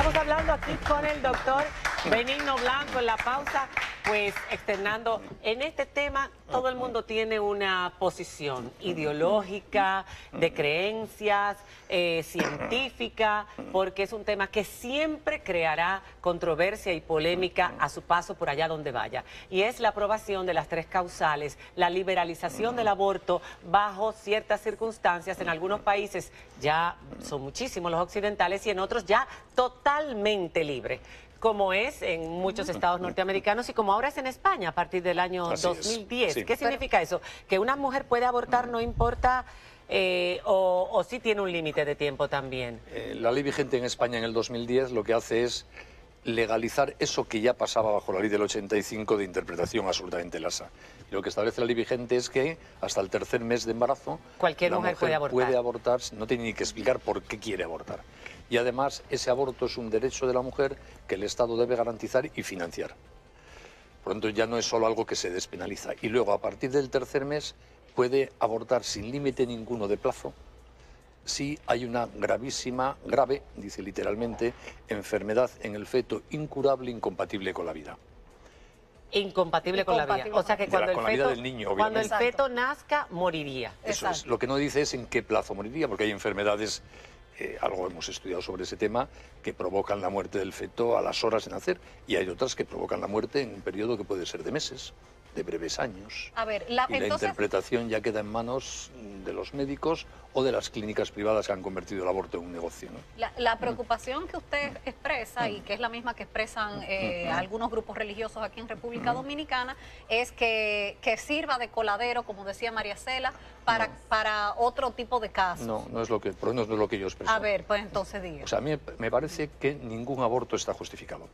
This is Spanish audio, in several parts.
Estamos hablando aquí con el doctor Benigno Blanco en la pausa, pues externando en este tema. Todo el mundo tiene una posición ideológica, de creencias, científica, porque es un tema que siempre creará controversia y polémica a su paso por allá donde vaya. Y es la aprobación de las 3 causales, la liberalización del aborto bajo ciertas circunstancias. En algunos países ya son muchísimos los occidentales y en otros ya totalmente libre, como es en muchos estados norteamericanos y como ahora es en España a partir del año 2010. Sí. ¿Qué significa eso? Que una mujer puede abortar no importa o sí tiene un límite de tiempo también. La ley vigente en España en el 2010 lo que hace es legalizar eso que ya pasaba bajo la ley del 85 de interpretación absolutamente lasa. Y lo que establece la ley vigente es que hasta el 3er mes de embarazo cualquier mujer puede abortar, no tiene ni que explicar por qué quiere abortar. Y además ese aborto es un derecho de la mujer que el Estado debe garantizar y financiar. Por lo tanto ya no es solo algo que se despenaliza. Y luego a partir del 3er mes puede abortar sin límite ninguno de plazo si hay una gravísima, grave, dice literalmente, enfermedad en el feto incurable, incompatible con la vida. Incompatible con la vida. O sea que cuando el feto nazca, moriría. Eso es. Lo que no dice es en qué plazo moriría, porque hay enfermedades, algo hemos estudiado sobre ese tema, que provocan la muerte del feto a las horas de nacer, y hay otras que provocan la muerte en un periodo que puede ser de meses, de breves años. A ver, la interpretación ya queda en manos de los médicos o de las clínicas privadas que han convertido el aborto en un negocio, ¿no? La preocupación que usted expresa y que es la misma que expresan algunos grupos religiosos aquí en República Dominicana es que sirva de coladero, como decía María Cela, para otro tipo de casos. No, no es lo que, por lo menos no es lo que yo expreso. A ver, pues entonces diga. O sea, a mí me parece que ningún aborto está justificado.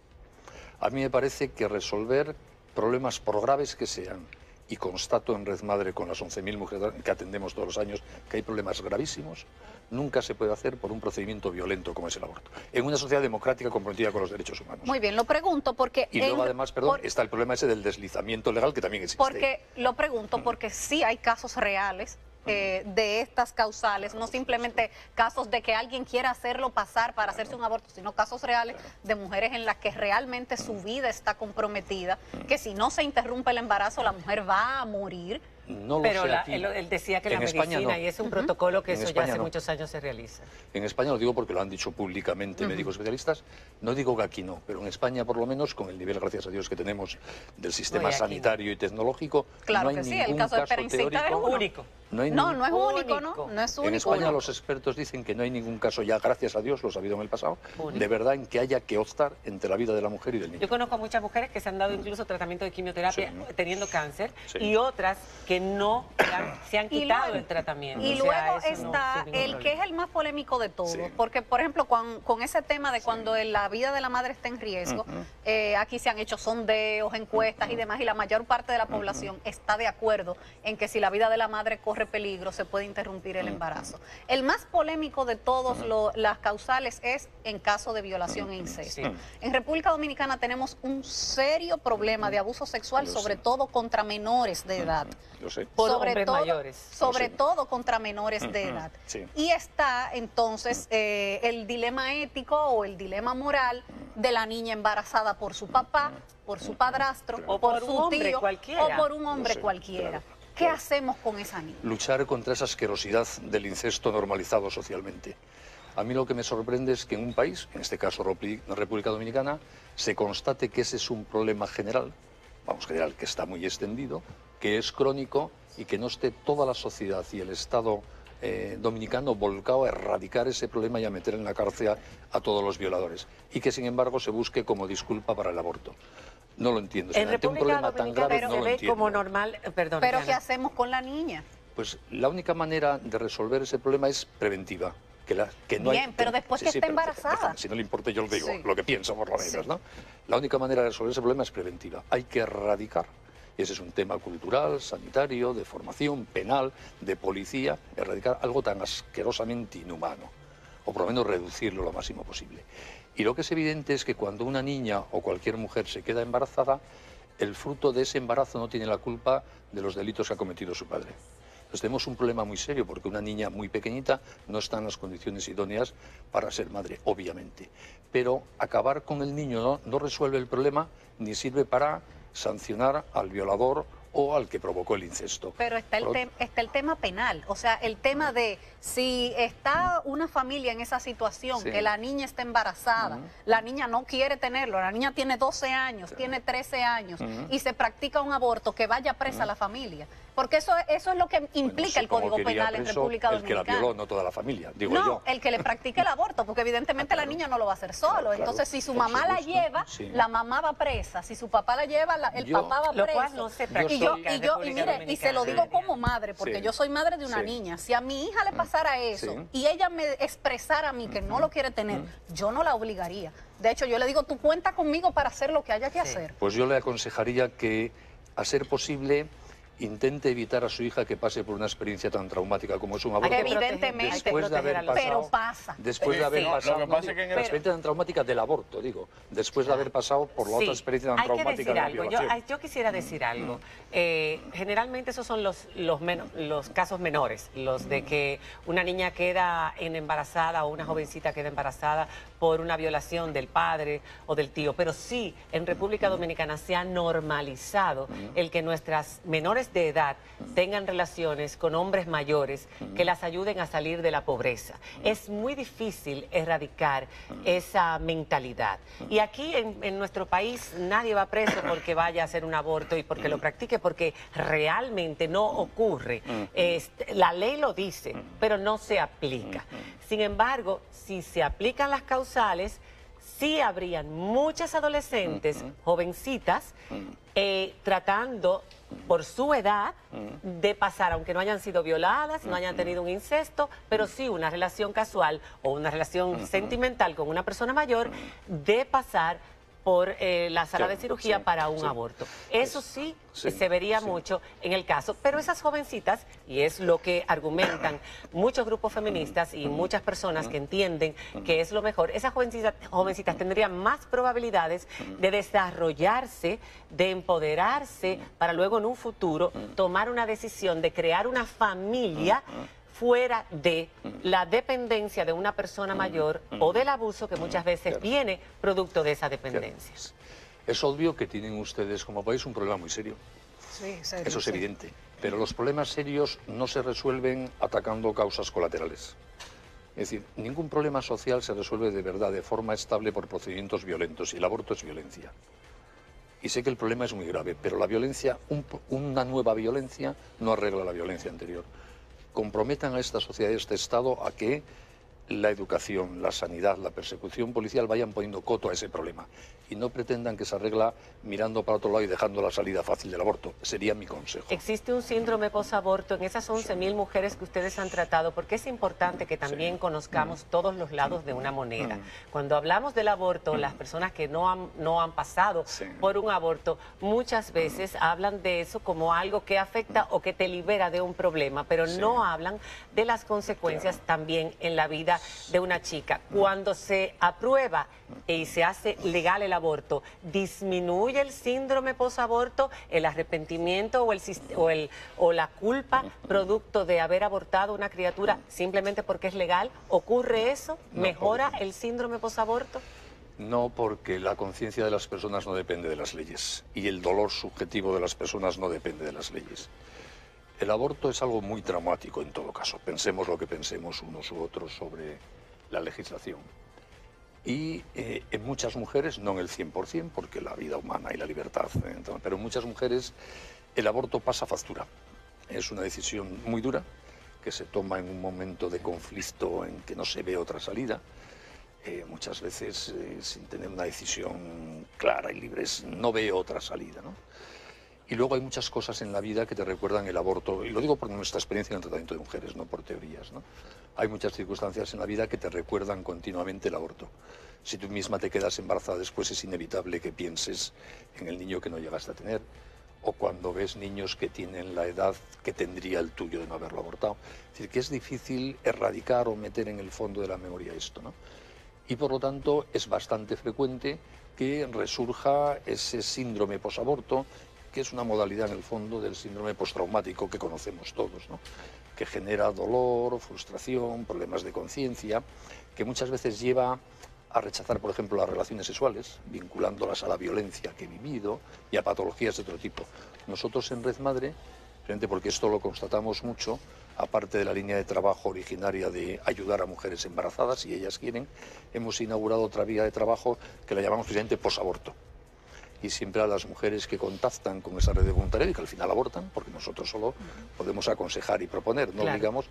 A mí me parece que resolver problemas por graves que sean, y constato en Red Madre con las 11.000 mujeres que atendemos todos los años que hay problemas gravísimos, nunca se puede hacer por un procedimiento violento como es el aborto, en una sociedad democrática comprometida con los derechos humanos. Muy bien, lo pregunto porque... Y luego además, perdón, está el problema ese del deslizamiento legal que también existe. Lo pregunto porque sí hay casos reales de estas causales, no simplemente casos de que alguien quiera hacerlo pasar para hacerse un aborto, sino casos reales de mujeres en las que realmente su vida está comprometida, que si no se interrumpe el embarazo la mujer va a morir. No pero él decía que la medicina y es un protocolo que eso ya hace muchos años se realiza. En España lo digo porque lo han dicho públicamente médicos especialistas, no digo que aquí no, pero en España por lo menos con el nivel, gracias a Dios, que tenemos del sistema sanitario y tecnológico, claro no hay que sí, ningún el caso de teórico es único. No es único, ¿no? No es único. En España los expertos dicen que no hay ningún caso, ya gracias a Dios, lo ha habido en el pasado, de verdad en que haya que optar entre la vida de la mujer y del niño. Yo conozco a muchas mujeres que se han dado incluso tratamiento de quimioterapia teniendo cáncer y otras que no se han quitado el tratamiento. Y luego está el que es el más polémico de todos, porque por ejemplo con ese tema de cuando la vida de la madre está en riesgo, aquí se han hecho sondeos, encuestas y demás, y la mayor parte de la población está de acuerdo en que si la vida de la madre corre peligro se puede interrumpir el embarazo. El más polémico de todos las causales es en caso de violación e incesto. En República Dominicana tenemos un serio problema de abuso sexual, sobre todo contra menores de edad. Sobre todo contra menores de edad. Y está entonces el dilema ético o el dilema moral de la niña embarazada por su papá, por su padrastro, o por su tío, o por un hombre cualquiera. ¿Qué hacemos con esa niña? Luchar contra esa asquerosidad del incesto normalizado socialmente. A mí lo que me sorprende es que en un país, en este caso República Dominicana, se constate que ese es un problema general, general, que está muy extendido, que es crónico y que no esté toda la sociedad y el Estado dominicano volcado a erradicar ese problema y a meter en la cárcel a todos los violadores. Y que sin embargo se busque como disculpa para el aborto. No lo entiendo. En República un problema tan grave no lo entiendo. Como normal, perdón. Pero ¿qué hacemos con la niña? Pues la única manera de resolver ese problema es preventiva. Pero después que está embarazada. Si no le importa, yo lo digo, lo que pienso por lo menos, ¿no? La única manera de resolver ese problema es preventiva. Hay que erradicar. Ese es un tema cultural, sanitario, de formación, penal, de policía, erradicar algo tan asquerosamente inhumano, o por lo menos reducirlo lo máximo posible. Y lo que es evidente es que cuando una niña o cualquier mujer se queda embarazada, el fruto de ese embarazo no tiene la culpa de los delitos que ha cometido su padre. Entonces tenemos un problema muy serio porque una niña muy pequeñita no está en las condiciones idóneas para ser madre, obviamente. Pero acabar con el niño no resuelve el problema ni sirve para sancionar al violador o al que provocó el incesto. Pero está el tema penal, o sea, el tema de si está una familia en esa situación, que la niña está embarazada, la niña no quiere tenerlo, la niña tiene 12 años, tiene 13 años, y se practica un aborto, que vaya presa la familia. Porque eso es lo que implica el Código Penal en República Dominicana. El que la violó, no toda la familia, digo yo. No, el que le practique el aborto, porque evidentemente la niña no lo va a hacer solo. Entonces, si su mamá la lleva, la mamá va presa. Si su papá la lleva, el papá va preso. Lo cual no se practica y se lo digo como madre, porque yo soy madre de una niña. Si a mi hija le pasara eso y ella me expresara a mí que no lo quiere tener, yo no la obligaría. De hecho, yo le digo, tú cuenta conmigo para hacer lo que haya que hacer. Pues yo le aconsejaría que, a ser posible, intente evitar a su hija que pase por una experiencia tan traumática como es un aborto. Evidentemente, después de haber pasado, pero pasa. Después de haber pasado, la experiencia tan traumática del aborto, digo, después de haber pasado por la otra experiencia tan traumática de la violación. Yo quisiera decir algo. Generalmente esos son los casos menores, los de que una niña queda embarazada o una jovencita queda embarazada por una violación del padre o del tío. Pero sí, en República Dominicana se ha normalizado el que nuestras menores de edad tengan relaciones con hombres mayores que las ayuden a salir de la pobreza. Es muy difícil erradicar esa mentalidad. Y aquí en nuestro país nadie va preso porque vaya a hacer un aborto y porque lo practique, porque realmente no ocurre. La ley lo dice, pero no se aplica. Sin embargo, si se aplican las causales, sí habrían muchas adolescentes, jovencitas, tratando por su edad de pasar, aunque no hayan sido violadas, no hayan tenido un incesto, pero sí una relación casual o una relación sentimental con una persona mayor, de pasar por la sala de cirugía para un aborto. Eso sí se vería mucho en el caso, pero esas jovencitas, y es lo que argumentan muchos grupos feministas y muchas personas que entienden que es lo mejor, esas jovencitas tendrían más probabilidades de desarrollarse, de empoderarse, para luego en un futuro tomar una decisión de crear una familia fuera de la dependencia de una persona mayor o del abuso que muchas veces viene producto de esa dependencia. Es obvio que tienen ustedes como país un problema muy serio. Sí, serio, eso es evidente. Pero los problemas serios no se resuelven atacando causas colaterales. Es decir, ningún problema social se resuelve de verdad, de forma estable, por procedimientos violentos, y el aborto es violencia. Y sé que el problema es muy grave, pero la violencia, una nueva violencia, no arregla la violencia anterior. Comprometan a esta sociedad y a este Estado a que la educación, la sanidad, la persecución policial vayan poniendo coto a ese problema y no pretendan que se arregla mirando para otro lado y dejando la salida fácil del aborto. Sería mi consejo. Existe un síndrome posaborto en esas 11.000 mujeres que ustedes han tratado, porque es importante que también conozcamos todos los lados de una moneda. Cuando hablamos del aborto, las personas que no han pasado por un aborto, muchas veces hablan de eso como algo que afecta o que te libera de un problema, pero no hablan de las consecuencias también en la vida de una chica. Cuando se aprueba y se hace legal el aborto, ¿disminuye el síndrome posaborto, el arrepentimiento o la culpa producto de haber abortado una criatura simplemente porque es legal? ¿Ocurre eso? ¿Mejora el síndrome posaborto? No, porque la conciencia de las personas no depende de las leyes y el dolor subjetivo de las personas no depende de las leyes. El aborto es algo muy traumático en todo caso, pensemos lo que pensemos unos u otros sobre la legislación. Y en muchas mujeres, no en el 100%, porque la vida humana y la libertad, pero en muchas mujeres el aborto pasa factura. Es una decisión muy dura que se toma en un momento de conflicto en que no se ve otra salida. Muchas veces, sin tener una decisión clara y libre, no ve otra salida, ¿no? Y luego hay muchas cosas en la vida que te recuerdan el aborto, y lo digo por nuestra experiencia en el tratamiento de mujeres, no por teorías, ¿no? Hay muchas circunstancias en la vida que te recuerdan continuamente el aborto. Si tú misma te quedas embarazada después, es inevitable que pienses en el niño que no llegaste a tener, o cuando ves niños que tienen la edad que tendría el tuyo de no haberlo abortado. Es decir, que es difícil erradicar o meter en el fondo de la memoria esto, ¿no? Y por lo tanto es bastante frecuente que resurja ese síndrome posaborto que es una modalidad en el fondo del síndrome postraumático que conocemos todos, ¿no? Que genera dolor, frustración, problemas de conciencia, que muchas veces lleva a rechazar, por ejemplo, las relaciones sexuales, vinculándolas a la violencia que he vivido y a patologías de otro tipo. Nosotros en Red Madre, frente porque esto lo constatamos mucho, aparte de la línea de trabajo originaria de ayudar a mujeres embarazadas, si ellas quieren, hemos inaugurado otra vía de trabajo que la llamamos precisamente posaborto. Y siempre a las mujeres que contactan con esa red de voluntariado y que al final abortan, porque nosotros solo podemos aconsejar y proponer, no obligamos,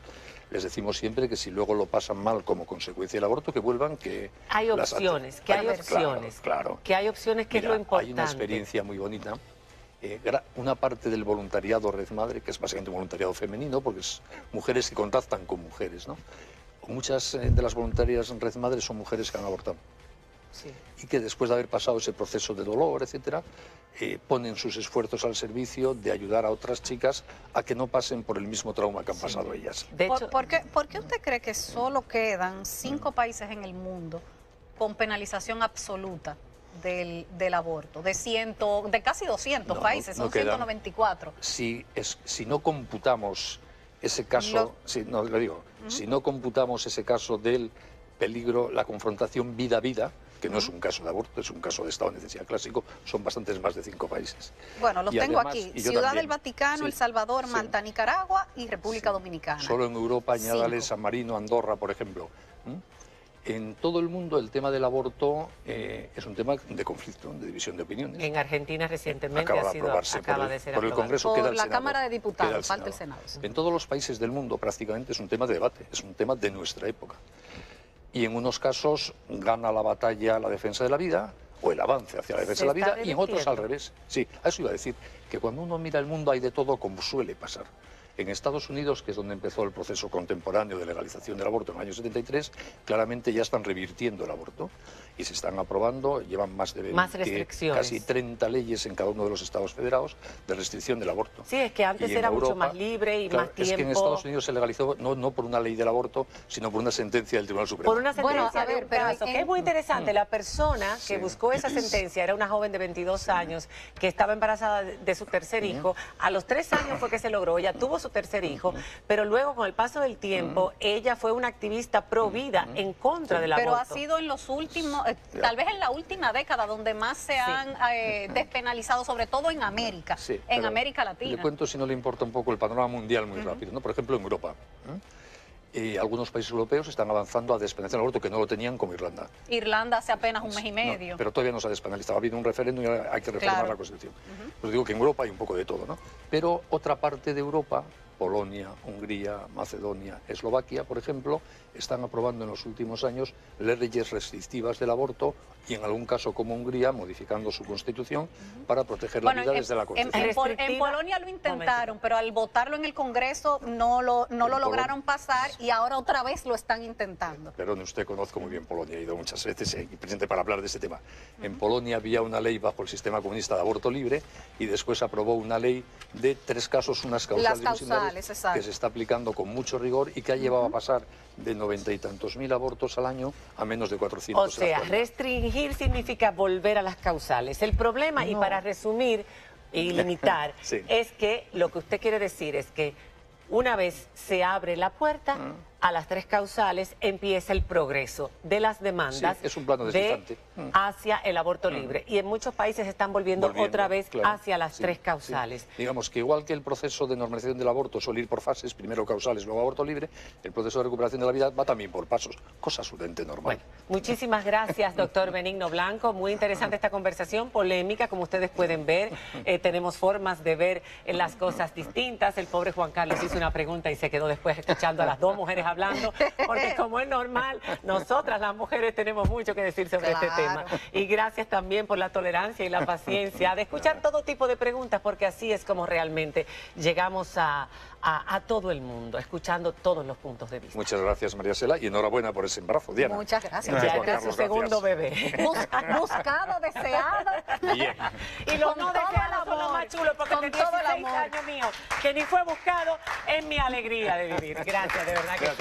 les decimos siempre que si luego lo pasan mal como consecuencia del aborto, que vuelvan, que hay opciones, que hay opciones, claro. Que hay opciones, que Mira, es lo importante. Hay una experiencia muy bonita. Una parte del voluntariado Red Madre, que es básicamente un voluntariado femenino, porque es mujeres que contactan con mujeres, ¿no? Muchas de las voluntarias en Red Madre son mujeres que han abortado. Sí. Y que después de haber pasado ese proceso de dolor, etcétera, ponen sus esfuerzos al servicio de ayudar a otras chicas a que no pasen por el mismo trauma que han pasado ellas. De hecho, ¿Por qué usted cree que solo quedan 5 países en el mundo con penalización absoluta del aborto? De casi 200 países, son 194. Si no computamos ese caso, si no computamos ese caso del peligro, la confrontación vida-vida, que no es un caso de aborto, es un caso de estado de necesidad clásico, son bastantes más de 5 países. Bueno, los tengo además, aquí: Ciudad del Vaticano, sí, El Salvador, Malta, Nicaragua y República sí. Dominicana. Solo en Europa añádale 5. San Marino, Andorra, por ejemplo. En todo el mundo el tema del aborto es un tema de conflicto, de división de opiniones. en Argentina recientemente Acaba de ser por aprobado. el Congreso, por queda el la Senado, Cámara de Diputados, queda el falta el Senado. En todos los países del mundo prácticamente es un tema de debate, es un tema de nuestra época. Y en unos casos gana la batalla la defensa de la vida o el avance hacia la defensa de la vida, y en otros al revés. Sí, a eso iba a decir, que cuando uno mira el mundo hay de todo, como suele pasar. En Estados Unidos, que es donde empezó el proceso contemporáneo de legalización del aborto en el año 73, claramente ya están revirtiendo el aborto y se están aprobando, llevan más de casi 30 leyes en cada uno de los estados federados de restricción del aborto. Sí, es que antes era mucho más libre y más tiempo. Es que en Estados Unidos se legalizó no por una ley del aborto, sino por una sentencia del Tribunal Supremo. Por una sentencia pero que es muy interesante. La persona que buscó esa sentencia era una joven de 22 años que estaba embarazada de su tercer hijo. A los 3 años fue que se logró. Ella tuvo su tercer hijo, pero luego con el paso del tiempo ella fue una activista pro vida en contra del aborto. Pero ha sido en los últimos, tal vez en la última década donde más se han despenalizado, sobre todo en América, en América Latina. Le cuento, si no le importa, un poco el panorama mundial muy rápido, ¿no? Por ejemplo, en Europa. Algunos países europeos están avanzando a despenalizar el aborto, que no lo tenían, como Irlanda. Irlanda hace apenas un mes y medio. No, pero todavía no se ha despenalizado. Ha habido un referéndum y hay que reformar la Constitución. Pues digo que en Europa hay un poco de todo, ¿no? Pero otra parte de Europa, Polonia, Hungría, Macedonia, Eslovaquia, por ejemplo, están aprobando en los últimos años leyes restrictivas del aborto y en algún caso, como Hungría, modificando su constitución para proteger la vida desde la concepción. En Polonia lo intentaron, pero al votarlo en el Congreso no lo lograron pasar y ahora otra vez lo están intentando. Perdón, usted conozco muy bien Polonia, he ido muchas veces presente para hablar de este tema. En Polonia había una ley bajo el sistema comunista de aborto libre y después aprobó una ley de 3 casos, unas causales que se está aplicando con mucho rigor y que ha llevado a pasar de 90 y tantos mil abortos al año a menos de 400. O sea, restringir significa volver a las causales. El problema, y para resumir y limitar, es que lo que usted quiere decir es que una vez se abre la puerta a las 3 causales, empieza el progreso de las demandas es un plano hacia el aborto libre. Y en muchos países se están volviendo otra vez hacia las 3 causales. Digamos que igual que el proceso de normalización del aborto suele ir por fases, primero causales, luego aborto libre, el proceso de recuperación de la vida va también por pasos, cosa absolutamente normal. Bueno, muchísimas gracias, doctor Benigno Blanco. Muy interesante esta conversación, polémica, como ustedes pueden ver. Tenemos formas de ver las cosas distintas. El pobre Juan Carlos hizo una pregunta y se quedó después escuchando a las 2 mujeres hablando, porque como es normal, nosotras las mujeres tenemos mucho que decir sobre este tema. Y gracias también por la tolerancia y la paciencia de escuchar todo tipo de preguntas, porque así es como realmente llegamos a todo el mundo, escuchando todos los puntos de vista. Muchas gracias, María Cela, y enhorabuena por ese embarazo, Diana. Muchas gracias. Ya este es su segundo bebé. Buscado, deseado. Bien. Y los no deseados son los más chulos, porque con tenía 16 años míos, que ni fue buscado, es mi alegría de vivir. Gracias, de verdad que sí.